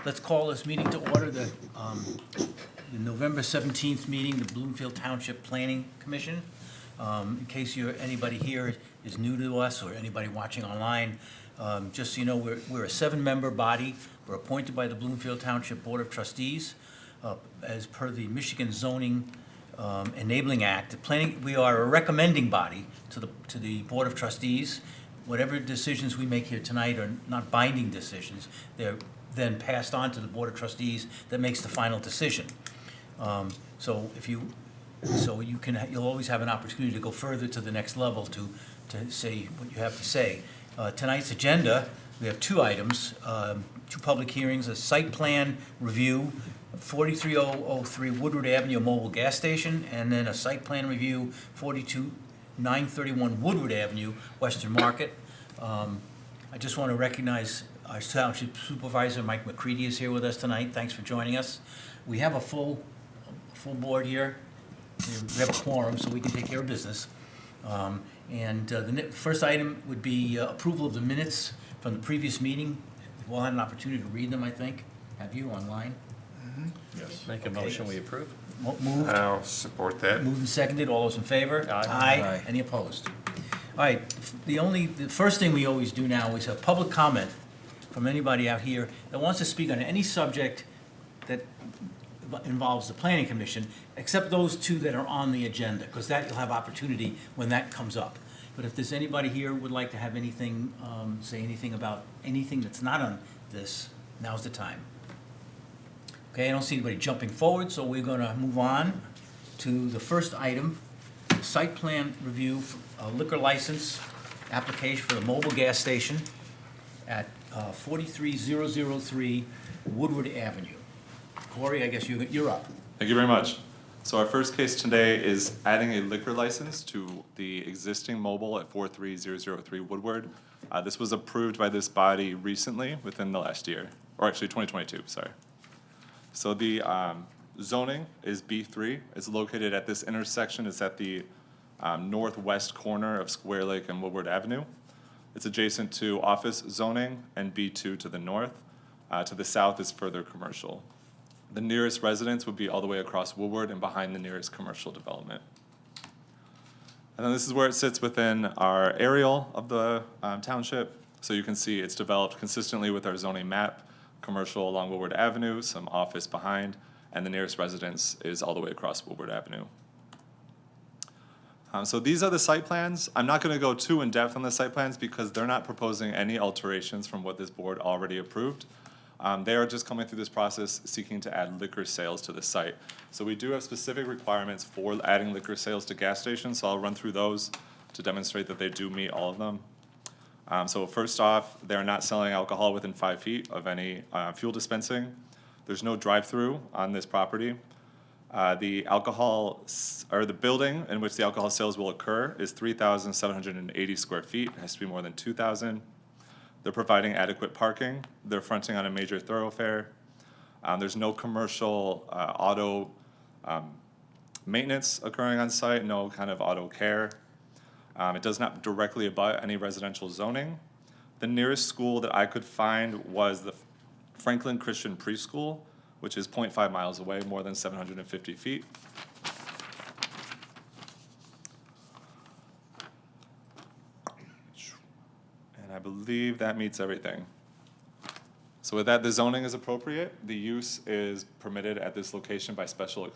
Let's call this meeting to order, the November 17th meeting, the Bloomfield Township Planning Commission. In case anybody here is new to us or anybody watching online, just so you know, we're a 7-member body. We're appointed by the Bloomfield Township Board of Trustees as per the Michigan Zoning Enabling Act. We are a recommending body to the Board of Trustees. Whatever decisions we make here tonight are not binding decisions. They're then passed on to the Board of Trustees that makes the final decision. You'll always have an opportunity to go further to the next level to say what you have to say. Tonight's agenda, we have 2 items, 2 public hearings, a site plan review, 43003 Woodward Avenue Mobile Gas Station, and then a site plan review, 42931 Woodward Avenue, Western Market. I just want to recognize our Township Supervisor, Mike McCready, is here with us tonight. Thanks for joining us. We have a full board here. We have a quorum, so we can take care of business. The first item would be approval of the minutes from the previous meeting. We've all had an opportunity to read them, I think. Have you online? Yes. Make a motion, we approve. Moved. I'll support that. Moved and seconded. All those in favor? Aye. Aye. Any opposed? All right. The first thing we always do now is a public comment from anybody out here that wants to speak on any subject that involves the Planning Commission, except those 2 that are on the agenda, because that you'll have opportunity when that comes up. But if there's anybody here who would like to have anything, say anything about anything that's not on this, now's the time. Okay, I don't see anybody jumping forward, so we're going to move on to the first item, site plan review for a liquor license application for the mobile gas station at 43003 Woodward Avenue. Corey, I guess you're up. Thank you very much. So our first case today is adding a liquor license to the existing mobile at 43003 Woodward. This was approved by this body recently within the last year, or actually 2022, sorry. So the zoning is B3. It's located at this intersection. It's at the northwest corner of Square Lake and Woodward Avenue. It's adjacent to office zoning and B2 to the north. To the south is further commercial. The nearest residence would be all the way across Woodward and behind the nearest commercial development. And then this is where it sits within our aerial of the township. So you can see it's developed consistently with our zoning map, commercial along Woodward Avenue, some office behind, and the nearest residence is all the way across Woodward Avenue. So these are the site plans. I'm not going to go too in depth on the site plans because they're not proposing any alterations from what this board already approved. They are just coming through this process seeking to add liquor sales to the site. So we do have specific requirements for adding liquor sales to gas stations, so I'll run through those to demonstrate that they do meet all of them. So first off, they're not selling alcohol within 5 feet of any fuel dispensing. There's no drive-through on this property. The building in which the alcohol sales will occur is 3,780 square feet. It has to be more than 2,000. They're providing adequate parking. They're fronting on a major thoroughfare. There's no commercial auto maintenance occurring on site, no kind of auto care. It does not directly abut any residential zoning. The nearest school that I could find was the Franklin Christian Preschool, which is 0.5 miles away, more than 750 feet. And I believe that meets everything. So with that, the zoning is appropriate. The use is permitted at this location by special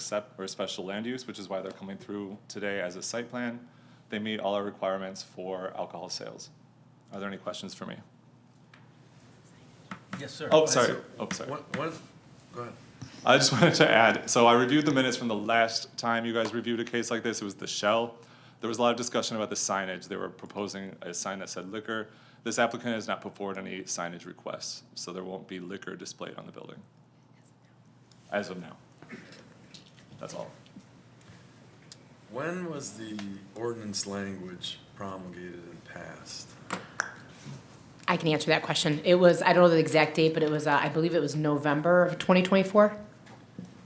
land use, which is why they're coming through today as a site plan. They meet all our requirements for alcohol sales. Are there any questions for me? Yes, sir. Oh, sorry. Go ahead. I just wanted to add, so I reviewed the minutes from the last time you guys reviewed a case like this. It was the Shell. There was a lot of discussion about the signage. They were proposing a sign that said liquor. This applicant has not put forward any signage requests, so there won't be liquor displayed on the building. As of now. That's all. When was the ordinance language promulgated and passed? I can answer that question. It was, I don't know the exact date, but it was, I believe it was November of 2024.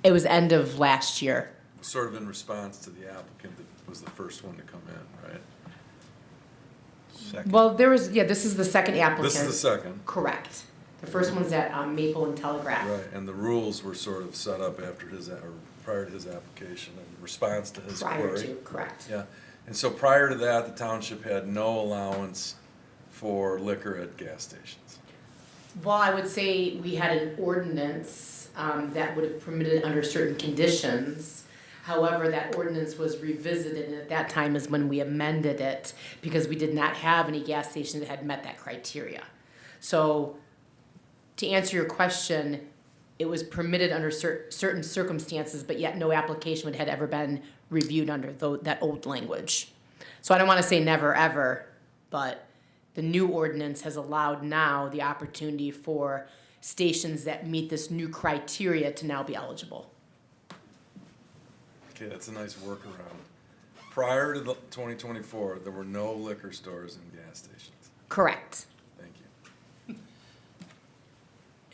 It was end of last year. Sort of in response to the applicant that was the first one to come in, right? Second. Well, there was, yeah, this is the second applicant. This is the second. Correct. The first one's at Maple and Telegraph. Right, and the rules were sort of set up after his, or prior to his application in response to his query. Prior to, correct. Yeah, and so prior to that, the township had no allowance for liquor at gas stations. Well, I would say we had an ordinance that would have permitted under certain conditions. However, that ordinance was revisited, and at that time is when we amended it, because we did not have any gas stations that had met that criteria. So, to answer your question, it was permitted under certain circumstances, but yet no application had ever been reviewed under that old language. So I don't want to say never, ever, but the new ordinance has allowed now the opportunity for stations that meet this new criteria to now be eligible. Okay, that's a nice workaround. Prior to the 2024, there were no liquor stores and gas stations. Correct. Thank you.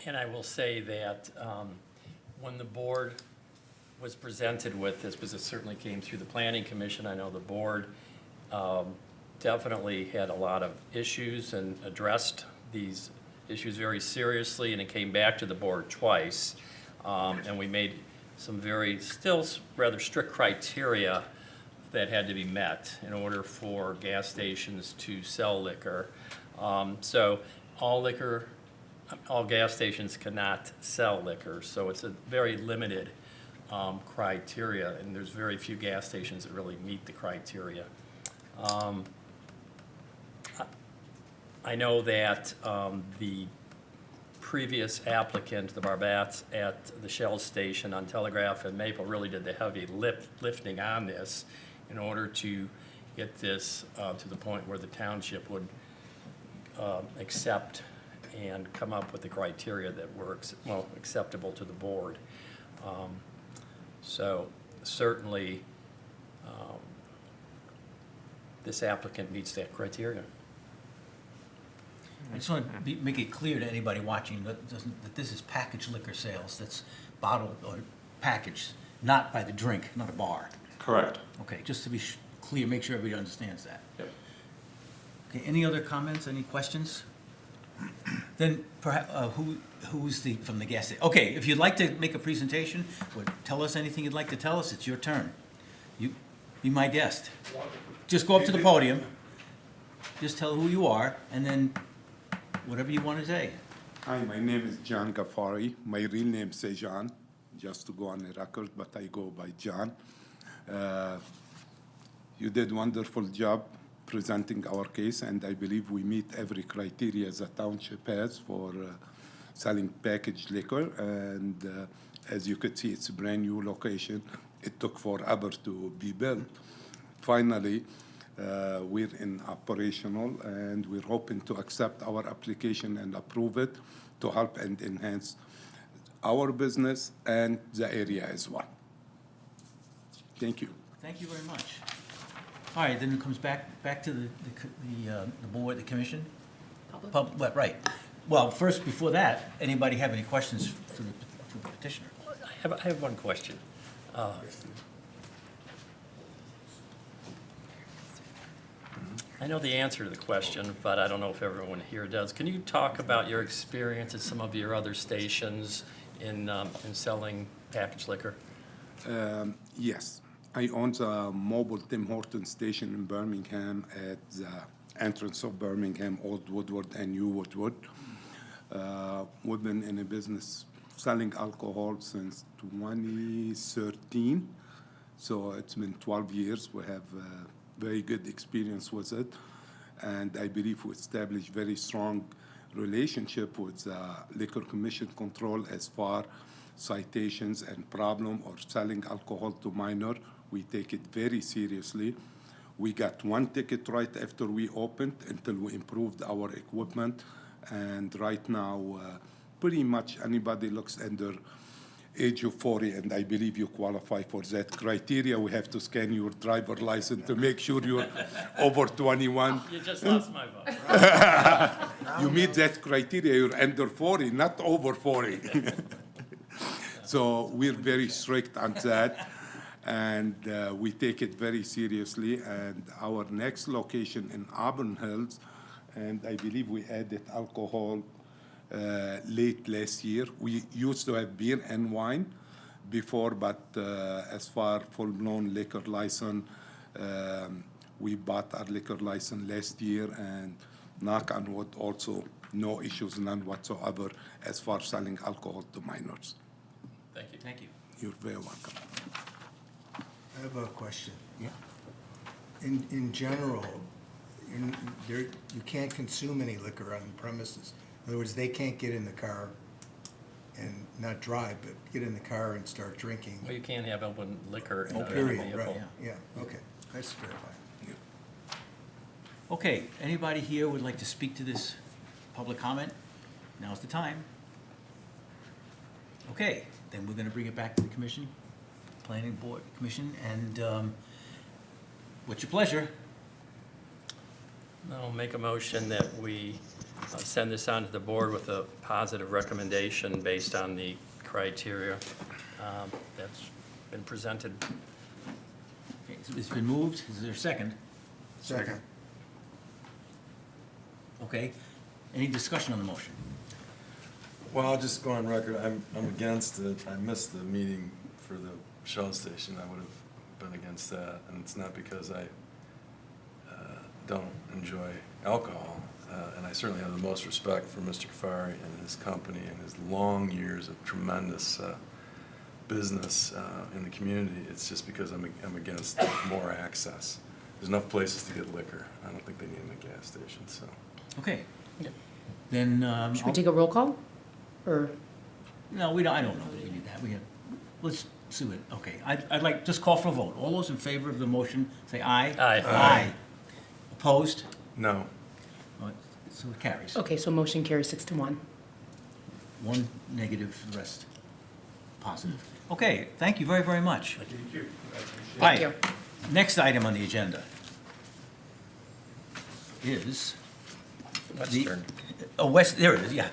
And I will say that when the board was presented with this, because it certainly came through the planning commission, I know the board definitely had a lot of issues and addressed these issues very seriously, and it came back to the board twice. And we made some still rather strict criteria that had to be met in order for gas stations to sell liquor. So all gas stations cannot sell liquor, so it's a very limited criteria, and there's very few gas stations that really meet the criteria. I know that the previous applicant, the Barbats at the Shell station on Telegraph and Maple, really did the heavy lifting on this in order to get this to the point where the township would accept and come up with the criteria that were acceptable to the board. So certainly, this applicant meets that criteria. I just want to make it clear to anybody watching that this is packaged liquor sales, that's bottled or packaged, not by the drink, not a bar. Correct. Okay, just to be clear, make sure everybody understands that. Yep. Okay, any other comments, any questions? Then perhaps, who's from the gas station? Okay, if you'd like to make a presentation or tell us anything you'd like to tell us, it's your turn. You, be my guest. Just go up to the podium, just tell who you are, and then whatever you want to say. Hi, my name is John Ghaffari. My real name is Sejan, just to go on the record, but I go by John. You did a wonderful job presenting our case, and I believe we meet every criteria the township has for selling packaged liquor. And as you could see, it's a brand new location. It took forever to be built. Finally, we're in operational, and we're hoping to accept our application and approve it to help and enhance our business and the area as well. Thank you. Thank you very much. All right, then it comes back to the board, the commission? Public. Right. Well, first, before that, anybody have any questions for the petitioner? I have one question. I know the answer to the question, but I don't know if everyone here does. Can you talk about your experience at some of your other stations in selling packaged liquor? Yes. I own the mobile Tim Hortons station in Birmingham at the entrance of Birmingham, Old Woodward and New Woodward. We've been in a business selling alcohol since 2013. So it's been 12 years. We have very good experience with it. And I believe we established very strong relationship with the Liquor Commission Control as far citations and problem or selling alcohol to minor. We take it very seriously. We got one ticket right after we opened until we improved our equipment. And right now, pretty much anybody looks under age of 40, and I believe you qualify for that criteria. We have to scan your driver license to make sure you're over 21. You just lost my vote. You meet that criteria, you're under 40, not over 40. So we're very strict on that, and we take it very seriously. And our next location in Auburn Hills, and I believe we added alcohol late last year. We used to have beer and wine before, but as far full-blown liquor license, we bought our liquor license last year, and knock on wood, also no issues, none whatsoever, as far as selling alcohol to minors. Thank you. Thank you. You're very welcome. I have a question. Yeah. In general, you can't consume any liquor on premises. In other words, they can't get in the car and not drive, but get in the car and start drinking. Well, you can't have open liquor in a Period, vehicle. right, yeah, okay, that's clarifying. Okay, anybody here would like to speak to this public comment? Now's the time. Okay, then we're gonna bring it back to the commission, planning board commission, and, what's your pleasure? I'll make a motion that we send this on to the board with a positive recommendation based on the criteria that's been presented. Okay, so it's been moved, is there a second? Second. Okay, any discussion on the motion? Well, I'll just go on record, I'm against it. I missed the meeting for the Shell station. I would have been against that, and it's not because I don't enjoy alcohol, and I certainly have the most respect for Mr. Kafari and his company and his long years of tremendous business in the community. It's just because I'm against more access. There's enough places to get liquor. I don't think they need them at gas stations, so. Okay. Yep. Then, Should we take a roll call? Or, no, we don't, I don't know that we need that, we have, let's see what, okay, I'd like, just call for a vote. All those in favor of the motion, say aye. Aye. Aye. Opposed? No. So it carries. okay, so motion carries 6-1. One negative, the rest positive. Okay, thank you very, very much. Thank you. Thank you. Next item on the agenda is the, Western, there it is, yeah.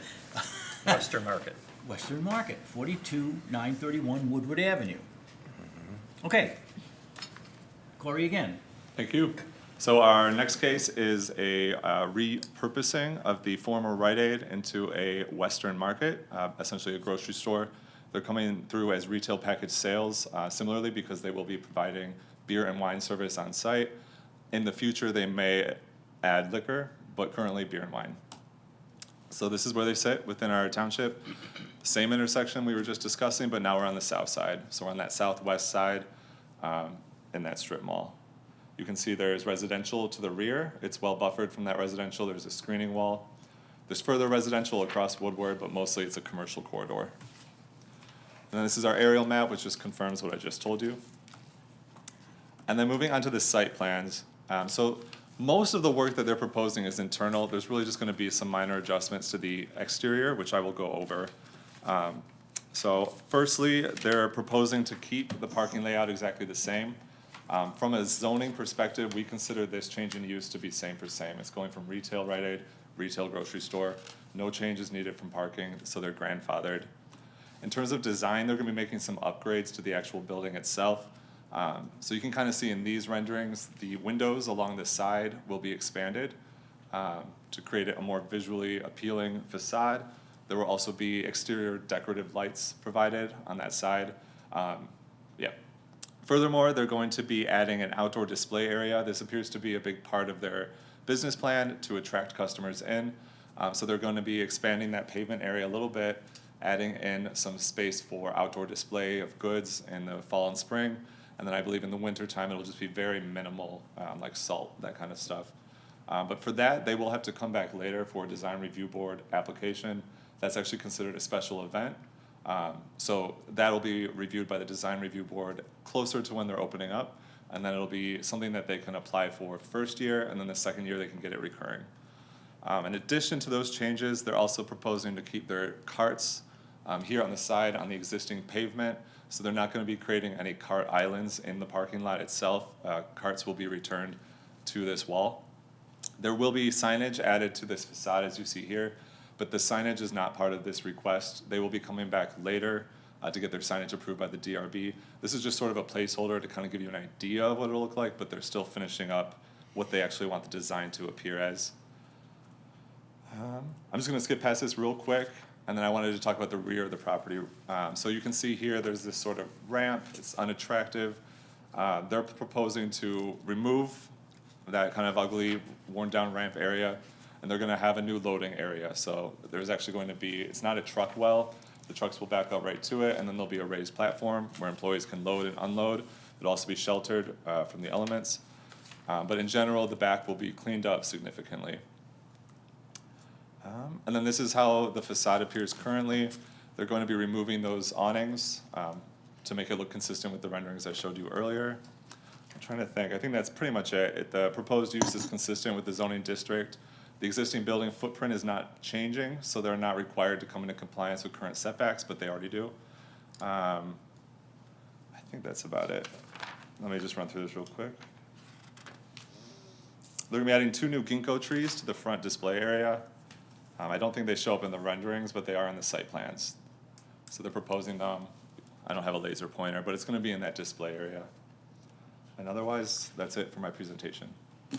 Western Market. Western Market, 42931 Woodward Avenue. Okay. Corey again. Thank you. So our next case is a repurposing of the former Rite Aid into a Western Market, essentially a grocery store. They're coming through as retail package sales, similarly because they will be providing beer and wine service on site. In the future, they may add liquor, but currently beer and wine. So this is where they sit within our township. Same intersection we were just discussing, but now we're on the south side. So we're on that southwest side in that strip mall. You can see there's residential to the rear. It's well buffered from that residential. There's a screening wall. There's further residential across Woodward, but mostly it's a commercial corridor. And then this is our aerial map, which just confirms what I just told you. And then moving on to the site plans. So most of the work that they're proposing is internal. There's really just gonna be some minor adjustments to the exterior, which I will go over. So firstly, they're proposing to keep the parking layout exactly the same. From a zoning perspective, we consider this change in use to be same for same. It's going from retail Rite Aid, retail grocery store. No changes needed from parking, so they're grandfathered. In terms of design, they're gonna be making some upgrades to the actual building itself. So you can kind of see in these renderings, the windows along the side will be expanded to create a more visually appealing facade. There will also be exterior decorative lights provided on that side. Yeah. Furthermore, they're going to be adding an outdoor display area. This appears to be a big part of their business plan to attract customers in. So they're going to be expanding that pavement area a little bit, adding in some space for outdoor display of goods in the fall and spring. And then I believe in the winter time, it'll just be very minimal, like salt, that kind of stuff. But for that, they will have to come back later for a design review board application. That's actually considered a special event. So that'll be reviewed by the design review board closer to when they're opening up. And then it'll be something that they can apply for first year, and then the second year they can get it recurring. In addition to those changes, they're also proposing to keep their carts here on the side on the existing pavement. So they're not going to be creating any cart islands in the parking lot itself. Carts will be returned to this wall. There will be signage added to this facade as you see here, but the signage is not part of this request. They will be coming back later to get their signage approved by the DRB. This is just sort of a placeholder to kind of give you an idea of what it'll look like, but they're still finishing up what they actually want the design to appear as. I'm just gonna skip past this real quick, and then I wanted to talk about the rear of the property. So you can see here, there's this sort of ramp, it's unattractive. They're proposing to remove that kind of ugly, worn-down ramp area, and they're gonna have a new loading area. So there's actually going to be, it's not a truck well, the trucks will back up right to it, and then there'll be a raised platform where employees can load and unload. It'll also be sheltered from the elements. But in general, the back will be cleaned up significantly. And then this is how the facade appears currently. They're going to be removing those awnings to make it look consistent with the renderings I showed you earlier. I'm trying to think, I think that's pretty much it. The proposed use is consistent with the zoning district. The existing building footprint is not changing, so they're not required to come into compliance with current setbacks, but they already do. I think that's about it. Let me just run through this real quick. They're gonna be adding 2 new ginkgo trees to the front display area. I don't think they show up in the renderings, but they are in the site plans. So they're proposing them. I don't have a laser pointer, but it's gonna be in that display area. And otherwise, that's it for my presentation. All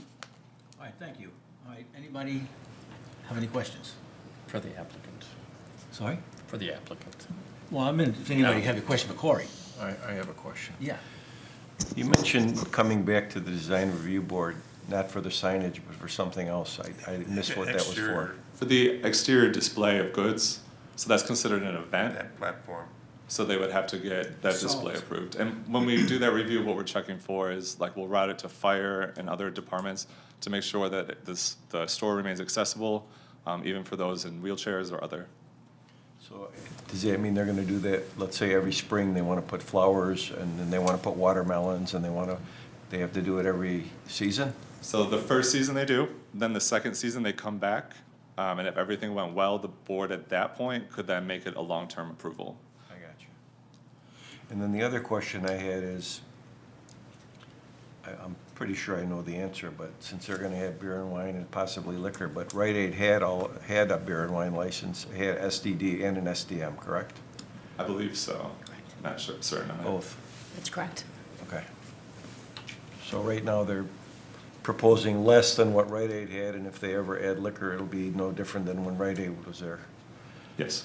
right, thank you. All right, anybody have any questions? For the applicant. Sorry? For the applicant. Well, I mean, if anybody have a question for Corey? I have a question. Yeah. You mentioned coming back to the design review board, not for the signage, but for something else. I missed what that was for. Exterior, For the exterior display of goods, so that's considered an event, that platform. so they would have to get that display Salt. approved. And when we do that review, what we're checking for is, like, we'll route it to fire and other departments to make sure that the store remains accessible, even for those in wheelchairs or other. So does that mean they're gonna do that, let's say every spring, they wanna put flowers, and then they wanna put watermelons, and they have to do it every season? So the first season they do, then the second season they come back, and if everything went well, the board at that point could then make it a long-term approval. I got you. And then the other question I had is, I'm pretty sure I know the answer, but since they're gonna have beer and wine and possibly liquor, but Rite Aid had a beer and wine license, had SDD and an SDM, correct? I believe so. Not sure, certain on it. Both, That's correct. okay. So right now, they're proposing less than what Rite Aid had, and if they ever add liquor, it'll be no different than when Rite Aid was there. Yes.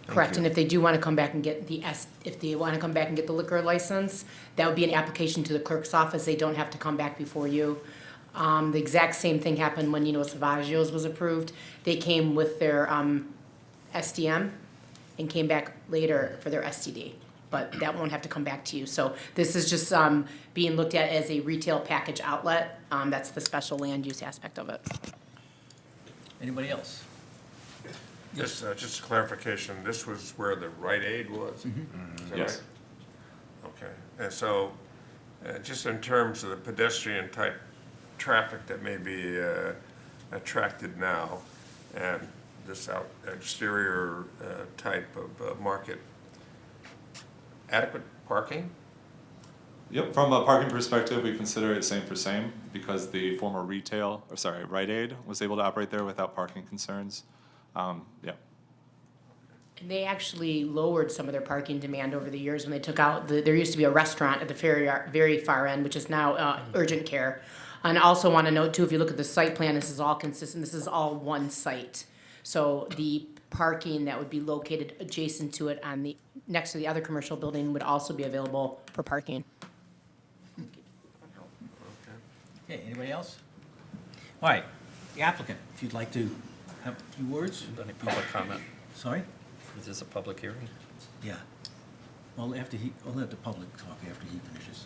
Thank Correct, you. and if they do want to come back and get if they want to come back and get the liquor license, that would be an application to the clerk's office. They don't have to come back before you. The exact same thing happened when Nino Savaggio's was approved. They came with their SDM and came back later for their STD, but that won't have to come back to you. So this is just being looked at as a retail package outlet. That's the special land use aspect of it. Anybody else? Just a clarification, this was where the Rite Aid was? Is that Yes. right? Okay, and so, just in terms of the pedestrian type traffic that may be attracted now, and this exterior type of market, adequate parking? Yep, from a parking perspective, we consider it same for same, because the former Rite Aid was able to operate there without parking concerns. Yeah. And they actually lowered some of their parking demand over the years when they took out, there used to be a restaurant at the very far end, which is now urgent care. And I also want to note too, if you look at the site plan, this is all consistent, this is all one site. So the parking that would be located adjacent to it next to the other commercial building would also be available for parking. Okay, anybody else? All right, the applicant, if you'd like to have a few words? Any public comment? Sorry? Is this a public hearing? Yeah. Well, we'll let the public talk after he finishes.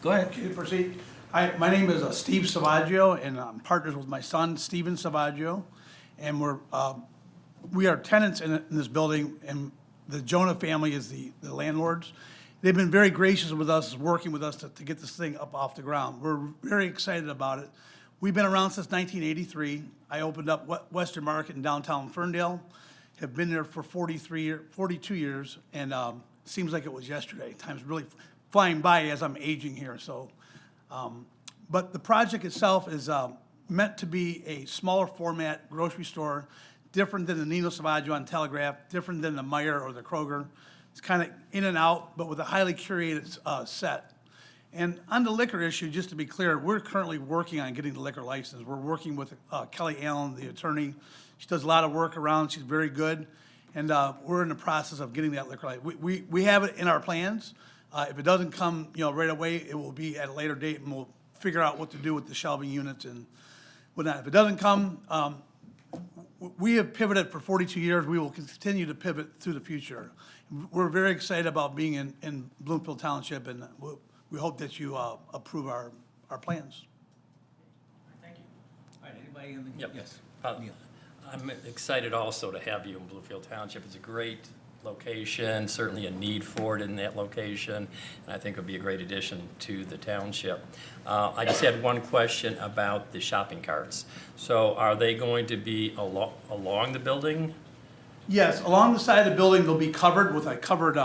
Go ahead. Okay, to proceed. Hi, my name is Steve Savaggio, and I'm partners with my son, Steven Savaggio. And we are tenants in this building, and the Jonah family is the landlords. They've been very gracious with us, working with us to get this thing up off the ground. We're very excited about it. We've been around since 1983. I opened up Western Market in downtown Ferndale. Have been there for 42 years, and seems like it was yesterday. Time's really flying by as I'm aging here, so. But the project itself is meant to be a smaller format grocery store, different than the Nino Savaggio on Telegraph, different than the Meijer or the Kroger. It's kind of in and out, but with a highly curated set. And on the liquor issue, just to be clear, we're currently working on getting the liquor license. We're working with Kelly Allen, the attorney. She does a lot of work around, she's very good, and we're in the process of getting that liquor license. We have it in our plans. If it doesn't come, right away, it will be at a later date, and we'll figure out what to do with the shelving units and whatnot. If it doesn't come, we have pivoted for 42 years. We will continue to pivot through the future. We're very excited about being in Bloomfield Township, and we hope that you approve our plans. Thank you. All right, anybody in the, Yep. yes? I'm excited also to have you in Bloomfield Township. It's a great location, certainly a need for it in that location, and I think it would be a great addition to the township. I just had one question about the shopping carts. So are they going to be along the building? Yes, along the side of the building, they'll be covered with a covered,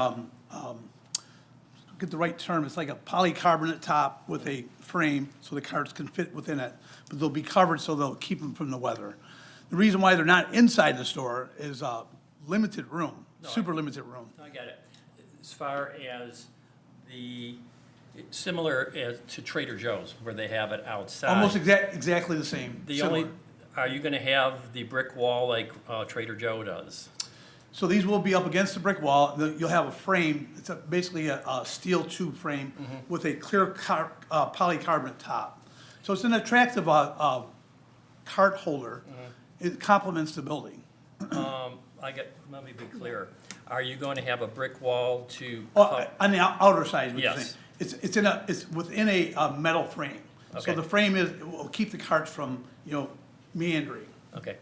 get the right term, it's like a polycarbonate top with a frame so the carts can fit within it. But they'll be covered so they'll keep them from the weather. The reason why they're not inside the store is limited room, super limited room. I got it. As far as similar to Trader Joe's, where they have it outside. Almost exactly the same. Are you gonna have the brick wall like Trader Joe does? So these will be up against the brick wall. You'll have a frame. It's basically a steel tube frame with a clear polycarbonate top. So it's an attractive cart holder. It complements the building. Let me be clear. Are you going to have a brick wall to? On the outer side, what you're Yes. saying. It's within a metal frame. So Okay. the frame will keep the carts from, meandering. Okay.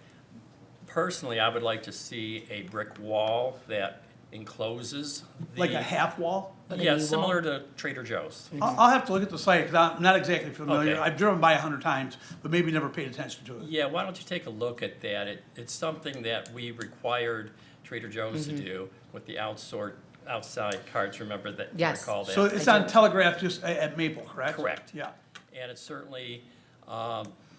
Personally, I would like to see a brick wall that encloses the. Like a half wall? Like a Yeah, knee similar to Trader Joe's. I'll have to look at the site, because I'm not exactly familiar. Okay. I've driven by 100 times, but maybe never paid attention to it. Yeah, why don't you take a look at that? It's something that we required Trader Joe's to do with the outside carts, remember that? Yes. Recall that? So it's on Telegraph just at Maple, correct? Correct. Yeah. And it certainly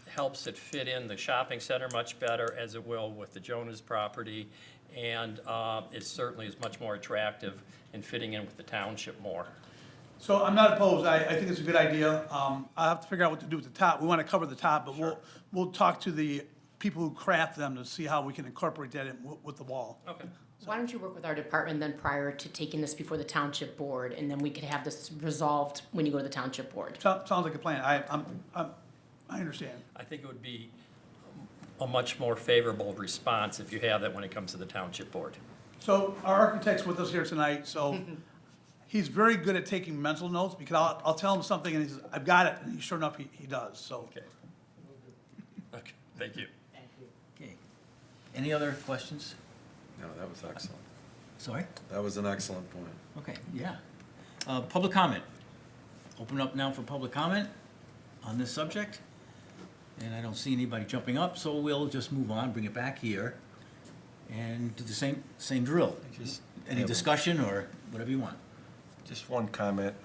helps it fit in the shopping center much better, as it will with the Jonas property. And it certainly is much more attractive in fitting in with the township more. So I'm not opposed. I think it's a good idea. I'll have to figure out what to do with the top. We want to cover the top, but we'll talk to the people who craft them to see how we can incorporate that in with the wall. Okay. Why don't you work with our department then prior to taking this before the township board, and then we could have this resolved when you go to the township board? Sounds like a plan. I understand. I think it would be a much more favorable response if you have that when it comes to the township board. So our architect's with us here tonight, so he's very good at taking mental notes, because I'll tell him something and he says, I've got it, and sure enough, he does, so. Okay. Okay, thank you. Okay. Any other questions? No, that was excellent. Sorry? That was an excellent point. Okay, yeah. Public comment. Open up now for public comment on this subject. And I don't see anybody jumping up, so we'll just move on, bring it back here, and do the same drill. Just any discussion or whatever you want. Just one comment.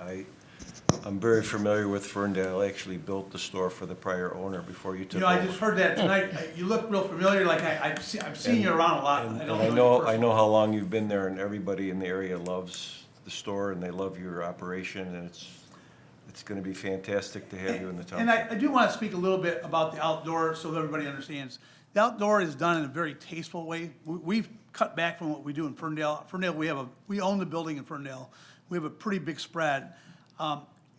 I'm very familiar with Ferndale. I actually built the store for the prior owner before you took over. I just heard that tonight. You look real familiar, like I've seen you around a lot. And I and don't I you know personally. how long you've been there, and everybody in the area loves the store, and they love your operation, and it's gonna be fantastic to have you in the town. And I do want to speak a little bit about the outdoor, so that everybody understands. The outdoor is done in a very tasteful way. We've cut back from what we do in Ferndale. Ferndale, we own the building in Ferndale. We have a pretty big spread.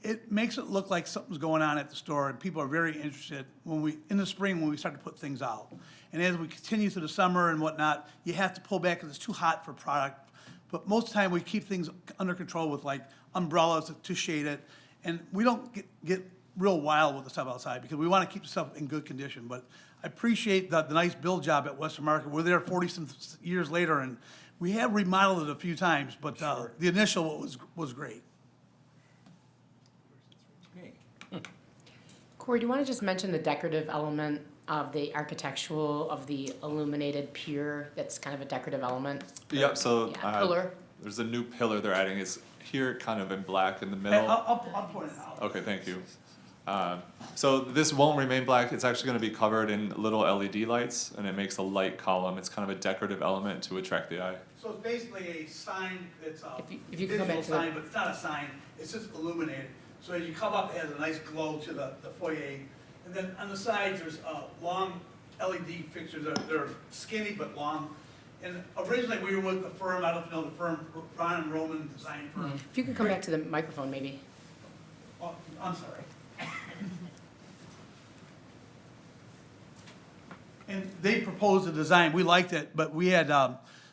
It makes it look like something's going on at the store, and people are very interested in the spring, when we start to put things out. And as we continue through the summer and whatnot, you have to pull back because it's too hot for product. But most of the time, we keep things under control with like umbrellas to shade it. And we don't get real wild with the stuff outside, because we want to keep the stuff in good condition. But I appreciate the nice build job at Western Market. We're there 40-some years later, and we have remodeled it a few times, but the initial was great. Okay. Corey, do you want to just mention the decorative element of the architectural, of the illuminated pier, that's kind of a decorative element? Yep, so Yeah, pillar. there's a new pillar they're adding. It's here kind of in black in the Hey, middle. I'll point it out. Okay, thank you. So this won't remain black. It's actually gonna be covered in little LED lights, and it makes a light column. It's kind of a decorative element to attract the eye. So it's basically a sign, it's a If you could go back digital to the- sign, but it's not a sign, it's just illuminated. So as you come up, it has a nice glow to the foyer. And then on the sides, there's long LED fixtures. They're skinny but long. And originally, we were with the firm, I don't know the firm, Ron and Roman Design Firm. If you could come back to the microphone, maybe. Oh, I'm sorry. And they proposed a design, we liked it, but we had,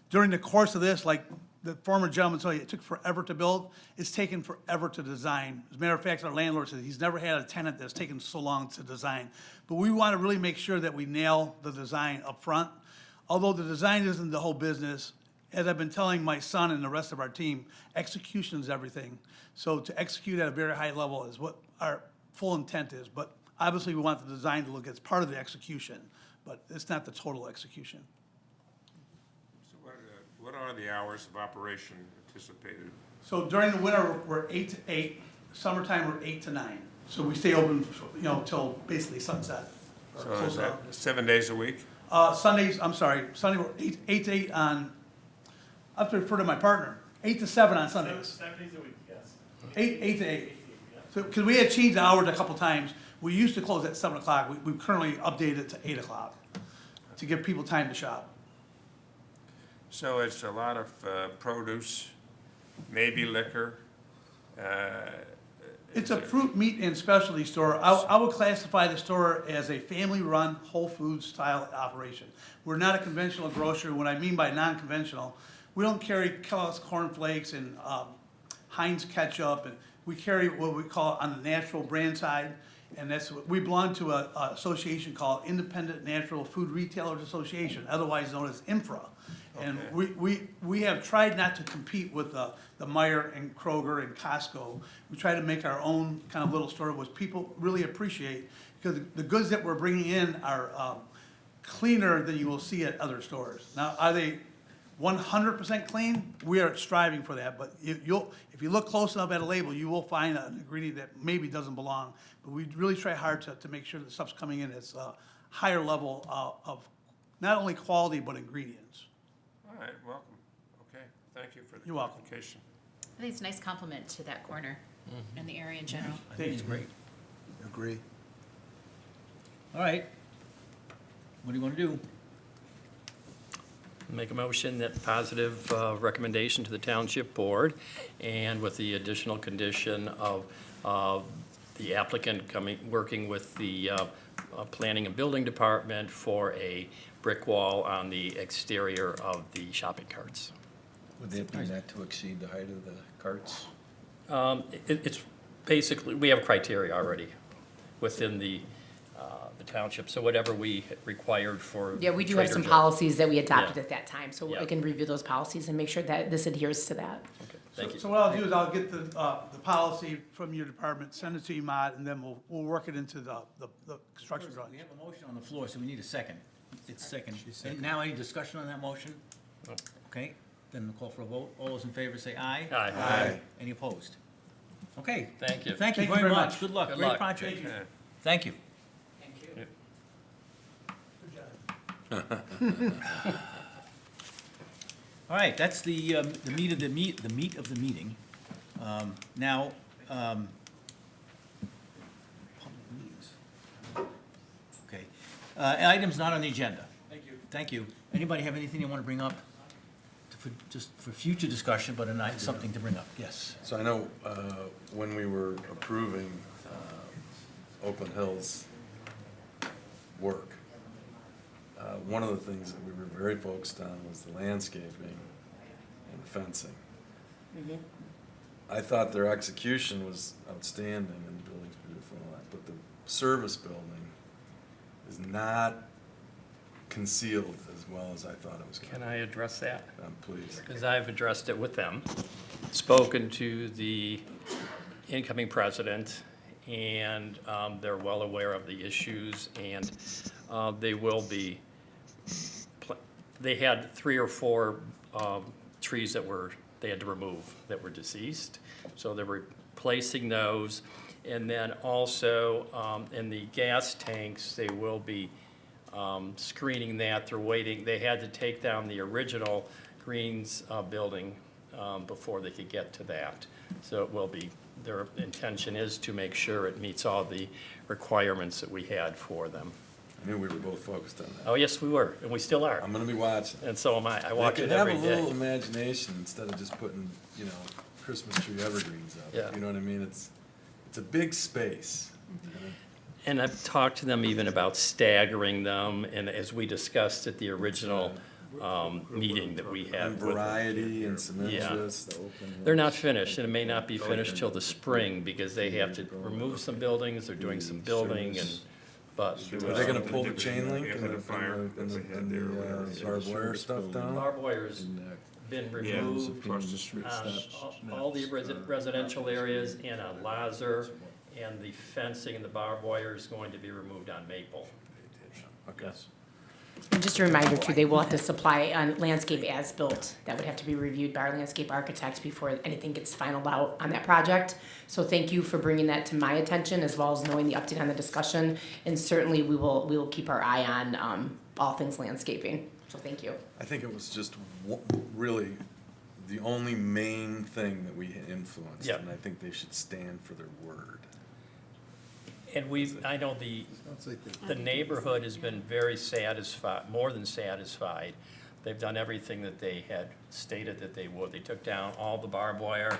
during the course of this, like the former gentleman told you, it took forever to build. It's taken forever to design. As a matter of fact, our landlord said he's never had a tenant that's taken so long to design. But we want to really make sure that we nail the design up front. Although the design isn't the whole business, as I've been telling my son and the rest of our team, execution is everything. So to execute at a very high level is what our full intent is. But obviously, we want the design to look as part of the execution, but it's not the total execution. So what are the hours of operation anticipated? So during the winter, we're 8 to 8. Summertime, we're 8 to 9. So we stay open, till basically sunset. Or So close is that out. 7 days a week? Sunday we're 8 to 8 on, I have to refer to my partner, 8 to 7 on Sundays. 7 days a week, yes. 8 to 8. So, because we had changed the hours a couple times. We used to close at 7 o'clock. We currently updated it to 8 o'clock to give people time to shop. So it's a lot of produce, maybe liquor. It's a fruit, meat, and specialty store. I would classify the store as a family-run, Whole Foods style operation. We're not a conventional grocer. What I mean by non-conventional, we don't carry Kellogg's Corn Flakes and Heinz ketchup, and we carry what we call on the natural brand side, and we belong to an association called Independent Natural Food Retailers Association, otherwise known as INFRA. And we have tried not to compete with the Meijer and Kroger and Costco. We try to make our own kind of little store, which people really appreciate, because the goods that we're bringing in are cleaner than you will see at other stores. Now, are they 100% clean? We are striving for that, but if you look close enough at a label, you will find an ingredient that maybe doesn't belong. But we really try hard to make sure that stuff's coming in as a higher level of not only quality, but ingredients. All right, welcome. Okay, thank you for the You're welcome. clarification. I think it's a nice compliment to that corner and the area in general. I think it's great. Agree. All right. What do you want to do? Make a motion that positive recommendation to the township board, and with the additional condition of the applicant working with the planning and building department for a brick wall on the exterior of the shopping carts. Would that be not to exceed the height of the carts? It's basically, we have criteria already within the township, so whatever we required for. Yeah, we do have Trader some Joe's. policies that we adopted Yeah. at that time, so Yeah. I can review those policies and make sure that this adheres to that. Okay, thank you. So what I'll do is I'll get the policy from your department, send it to Imad, and then we'll work it into the construction We drawings. have a motion on the floor, so we need a second. It's second. And now any discussion on that motion? No. Okay, then we'll call for a vote. All those in favor say aye. Aye. Any opposed? Okay. Thank you. Thank you very much. Good luck. Good Great luck. project. Thank you. Yeah. Thank you. Yeah. Good job. All right, that's the meat of the meeting. Now, public meetings. Okay, items not on the agenda. Thank you. Thank you. Anybody have anything they want to bring up just for future discussion, but something to bring up? Yes. So I know when we were approving Oakland Hills work, one of the things that we were very focused on was the landscaping and the fencing. I thought their execution was outstanding and the building's beautiful and all that, but the service building is not concealed as well as I thought it was going to Can I address that? be. Please. Because I've addressed it with them, spoken to the incoming president, and they're well aware of the issues, and they will be, they had 3 or 4 trees that they had to remove that were deceased, so they're replacing those. And then also, in the gas tanks, they will be screening that. They're waiting, they had to take down the original Greens building before they could get to that. So it will be, their intention is to make sure it meets all the requirements that we had for them. I knew we were both focused on that. Oh, yes, we were, and we still are. I'm gonna be watching. And so am I. I They watch could it have every a little day. imagination instead of just putting, you know, Christmas tree evergreens up. Yeah. You know what I mean? It's a big space. And I've talked to them even about staggering them, and as we discussed at the original meeting that we And had with them. variety and some Yeah. interest. They're not finished, and it may not be finished till the spring, because they have to remove some buildings, they're doing some building, but. Are they gonna pull the chain link Yeah, and for the, the fire and that the, they had and there, the whatever. barbed wire stuff down? Barbed wire's been removed across the street. on all the residential areas and on Lazar, and the fencing and the barbed wire is going to be removed on Maple. Okay. And just a reminder too, they will have to supply a landscape as-built that would have to be reviewed by our landscape architects before anything gets finalized out on that project. So thank you for bringing that to my attention, as well as knowing the update on the discussion. And certainly we will keep our eye on all things landscaping. So thank you. I think it was just really the only main thing that we influenced. Yep. And I think they should stand for their word. And I know the neighborhood has been very satisfied, more than satisfied. They've done everything that they had stated that they would. They took down all the barbed wire.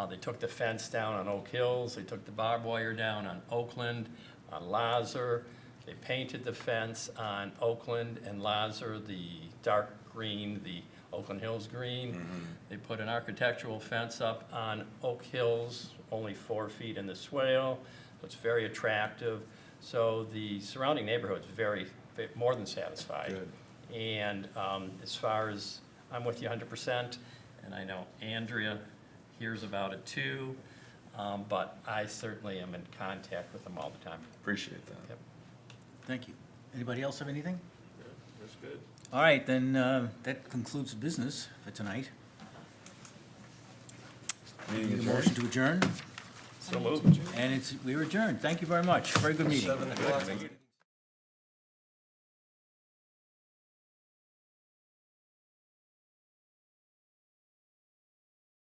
They took the fence down on Oak Hills. They took the barbed wire down on Oakland, on Lazar. They painted the fence on Oakland and Lazar, the dark green, the Oakland Hills green. They put an architectural fence up on Oak Hills, only 4 feet in the swale. So it's very attractive. So the surrounding neighborhood's more than satisfied. Good. And as far as, I'm with you 100%, and I know Andrea hears about it too, but I certainly am in contact with them all the time. Appreciate that. Yep. Thank you. Anybody else have anything? That's good. All right, then, that concludes the business for tonight. Meeting Need a adjourned. motion to adjourn, So moved. and we're adjourned. Thank you very much. Very good meeting. 7 o'clock.